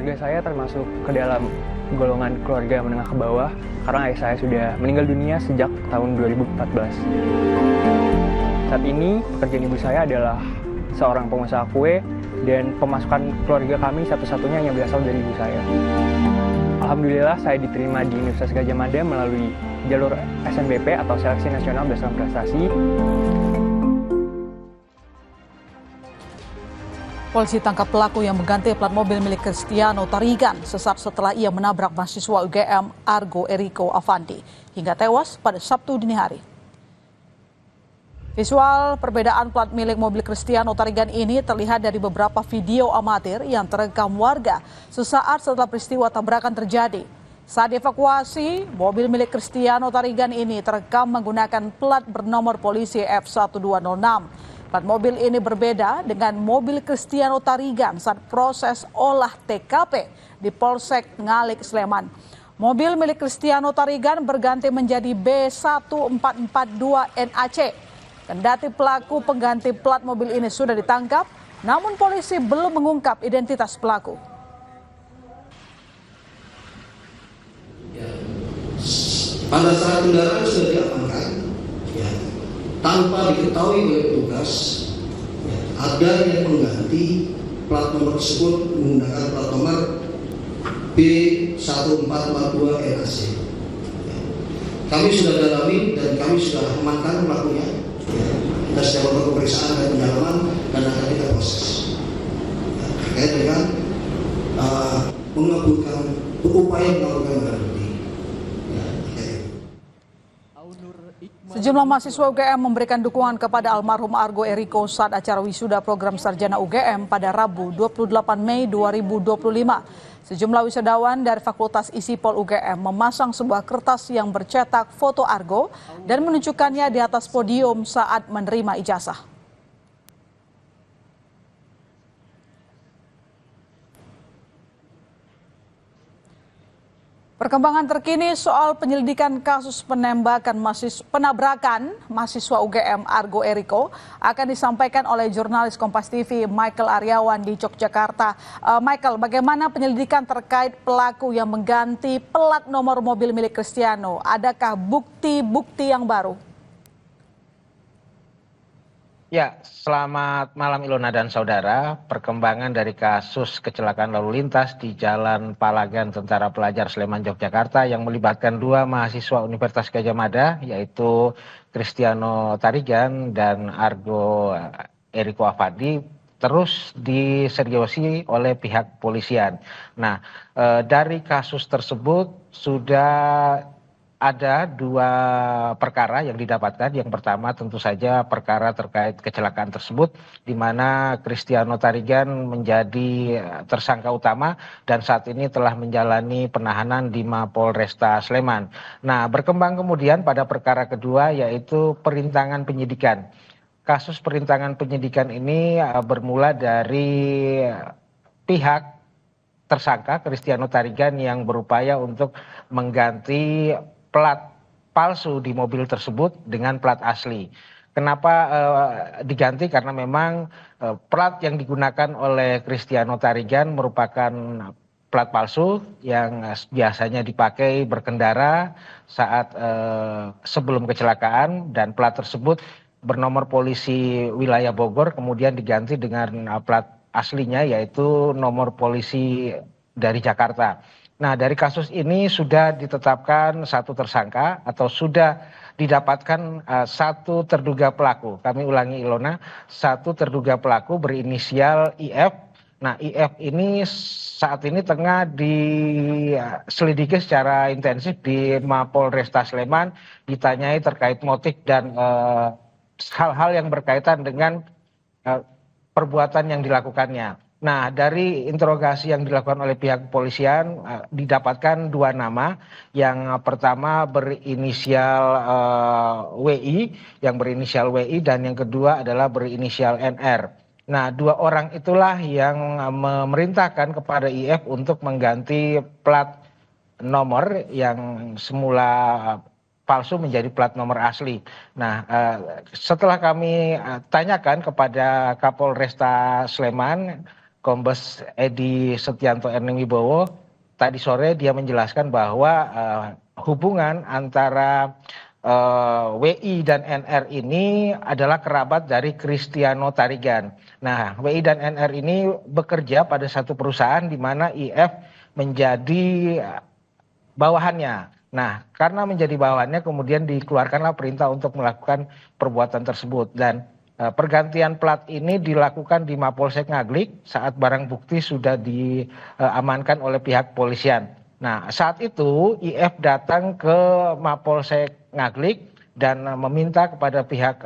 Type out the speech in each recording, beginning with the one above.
Keluarga saya termasuk ke dalam golongan keluarga menengah ke bawah karena ayah saya sudah meninggal dunia sejak tahun 2014. Saat ini pekerjaan ibu saya adalah seorang pengusaha kue dan pemasukan keluarga kami satu-satunya yang berasal dari ibu saya. Alhamdulillah saya diterima di Universitas Gadjah Mada melalui jalur SNBP atau Seleksi Nasional Berdasarkan Prestasi. Polisi tangkap pelaku yang mengganti plat mobil milik Cristiano Tarigan sesaat setelah ia menabrak mahasiswa UGM Argo Eriko Avanti hingga tewas pada Sabtu dini hari. Visual perbedaan plat milik mobil Cristiano Tarigan ini terlihat dari beberapa video amatir yang terekam warga sesaat setelah peristiwa tabrakan terjadi. Saat dievakuasi, mobil milik Cristiano Tarigan ini terekam menggunakan plat bernomor polisi F1206. Plat mobil ini berbeda dengan mobil Cristiano Tarigan saat proses olah TKP di Polsek Ngalik, Sleman. Mobil milik Cristiano Tarigan berganti menjadi B1442 NAC. Kendati pelaku pengganti plat mobil ini sudah ditangkap, namun polisi belum mengungkap identitas pelaku. Pada saat kendaraan sudah diamankan, tanpa diketahui oleh petugas, ada yang mengganti plat nomor tersebut menggunakan plat nomor B1442 NAC. Kami sudah dalami dan kami sudah amankan pelakunya. Kita sedang melakukan pemeriksaan dan pendalaman dan akan kita proses terkait dengan mengabulkan upaya melakukan barang bukti. Sejumlah mahasiswa UGM memberikan dukungan kepada almarhum Argo Eriko saat acara wisuda program sarjana UGM pada Rabu 28 Mei 2025. Sejumlah wisudawan dari Fakultas ISIPOL UGM memasang sebuah kertas yang bercetak foto Argo dan menunjukkannya di atas podium saat menerima ijazah. Perkembangan terkini soal penyelidikan kasus penabrakan mahasiswa UGM Argo Eriko akan disampaikan oleh jurnalis Kompas TV Michael Aryawan di Yogyakarta. Michael, bagaimana penyelidikan terkait pelaku yang mengganti plat nomor mobil milik Cristiano? Adakah bukti-bukti yang baru? Ya, selamat malam Ilona dan saudara. Perkembangan dari kasus kecelakaan lalu lintas di Jalan Palagan Tentara Pelajar Sleman, Yogyakarta yang melibatkan dua mahasiswa Universitas Gadjah Mada, yaitu Cristiano Tarigan dan Argo Eriko Avanti, terus diseriusi oleh pihak polisian. Nah, dari kasus tersebut sudah ada dua perkara yang didapatkan. Yang pertama tentu saja perkara terkait kecelakaan tersebut, di mana Cristiano Tarigan menjadi tersangka utama dan saat ini telah menjalani penahanan di Mapolresta Sleman. Nah, berkembang kemudian pada perkara kedua, yaitu perintangan penyidikan. Kasus perintangan penyidikan ini bermula dari pihak tersangka Cristiano Tarigan yang berupaya untuk mengganti plat palsu di mobil tersebut dengan plat asli. Kenapa diganti? Karena memang plat yang digunakan oleh Cristiano Tarigan merupakan plat palsu yang biasanya dipakai berkendara saat sebelum kecelakaan, dan plat tersebut bernomor polisi wilayah Bogor, kemudian diganti dengan plat aslinya yaitu nomor polisi dari Jakarta. Nah, dari kasus ini sudah ditetapkan satu tersangka atau sudah didapatkan satu terduga pelaku. Kami ulangi Ilona, satu terduga pelaku berinisial IF. Nah, IF ini saat ini tengah diselidiki secara intensif di Mapolresta Sleman, ditanyai terkait motif dan hal-hal yang berkaitan dengan perbuatan yang dilakukannya. Nah, dari interogasi yang dilakukan oleh pihak kepolisian didapatkan dua nama. Yang pertama berinisial WI, dan yang kedua adalah berinisial NR. Nah, dua orang itulah yang memerintahkan kepada IF untuk mengganti plat nomor yang semula palsu menjadi plat nomor asli. Nah, setelah kami tanyakan kepada Kapolresta Sleman, Kombes Edi Setianto Erning Wibowo, tadi sore dia menjelaskan bahwa hubungan antara WI dan NR ini adalah kerabat dari Cristiano Tarigan. Nah, WI dan NR ini bekerja pada satu perusahaan di mana IF menjadi bawahannya. Nah, karena menjadi bawahannya kemudian dikeluarkanlah perintah untuk melakukan perbuatan tersebut. Dan pergantian plat ini dilakukan di Mapolsek Ngaglik saat barang bukti sudah diamankan oleh pihak polisian. Nah, saat itu IF datang ke Mapolsek Ngaglik dan meminta kepada pihak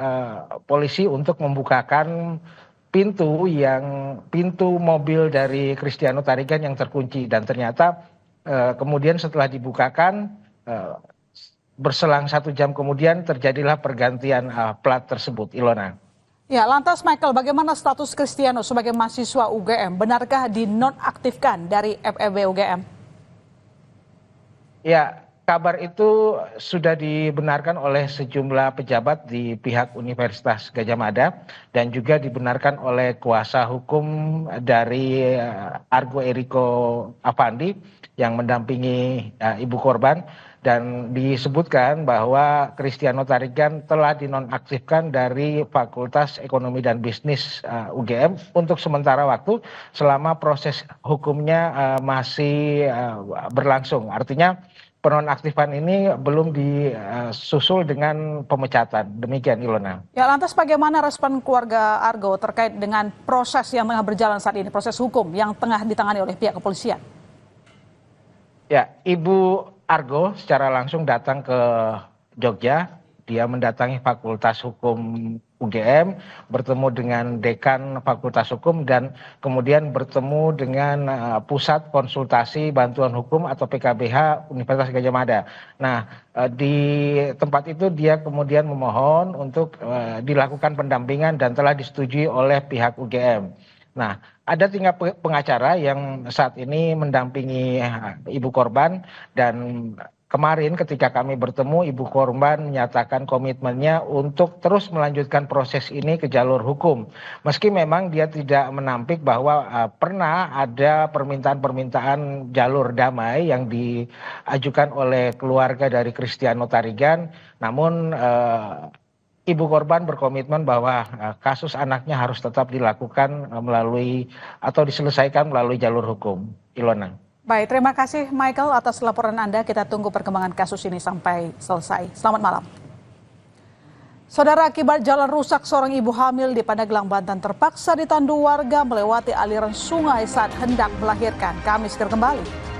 polisi untuk membukakan pintu mobil dari Cristiano Tarigan yang terkunci, dan ternyata kemudian setelah dibukakan berselang 1 jam kemudian terjadilah pergantian plat tersebut. Ilona. Ya, lantas Michael, bagaimana status Cristiano sebagai mahasiswa UGM? Benarkah dinonaktifkan dari FEB UGM? Ya, kabar itu sudah dibenarkan oleh sejumlah pejabat di pihak Universitas Gadjah Mada dan juga dibenarkan oleh kuasa hukum dari Argo Eriko Avandi yang mendampingi ibu korban, dan disebutkan bahwa Cristiano Tarigan telah dinonaktifkan dari Fakultas Ekonomi dan Bisnis UGM untuk sementara waktu selama proses hukumnya masih berlangsung. Artinya penonaktifan ini belum disusul dengan pemecatan. Demikian, Ilona. Ya, lantas bagaimana respon keluarga Argo terkait dengan proses yang tengah berjalan saat ini, proses hukum yang tengah ditangani oleh pihak kepolisian? Ya, Ibu Argo secara langsung datang ke Jogja. Dia mendatangi Fakultas Hukum UGM, bertemu dengan Dekan Fakultas Hukum, dan kemudian bertemu dengan Pusat Konsultasi Bantuan Hukum atau PKBH Universitas Gadjah Mada. Nah, di tempat itu dia kemudian memohon untuk dilakukan pendampingan dan telah disetujui oleh pihak UGM. Nah, ada 3 pengacara yang saat ini mendampingi ibu korban, dan kemarin ketika kami bertemu, ibu korban menyatakan komitmennya untuk terus melanjutkan proses ini ke jalur hukum. Meski memang dia tidak menampik bahwa pernah ada permintaan-permintaan jalur damai yang diajukan oleh keluarga dari Cristiano Tarigan, namun ibu korban berkomitmen bahwa kasus anaknya harus tetap dilakukan melalui atau diselesaikan melalui jalur hukum. Ilona. Baik, terima kasih Michael atas laporan Anda. Kita tunggu perkembangan kasus ini sampai selesai. Selamat malam. Saudara, akibat jalan rusak, seorang ibu hamil di Pandeglang, Banten terpaksa ditandu warga melewati aliran sungai saat hendak melahirkan. Kami segera kembali.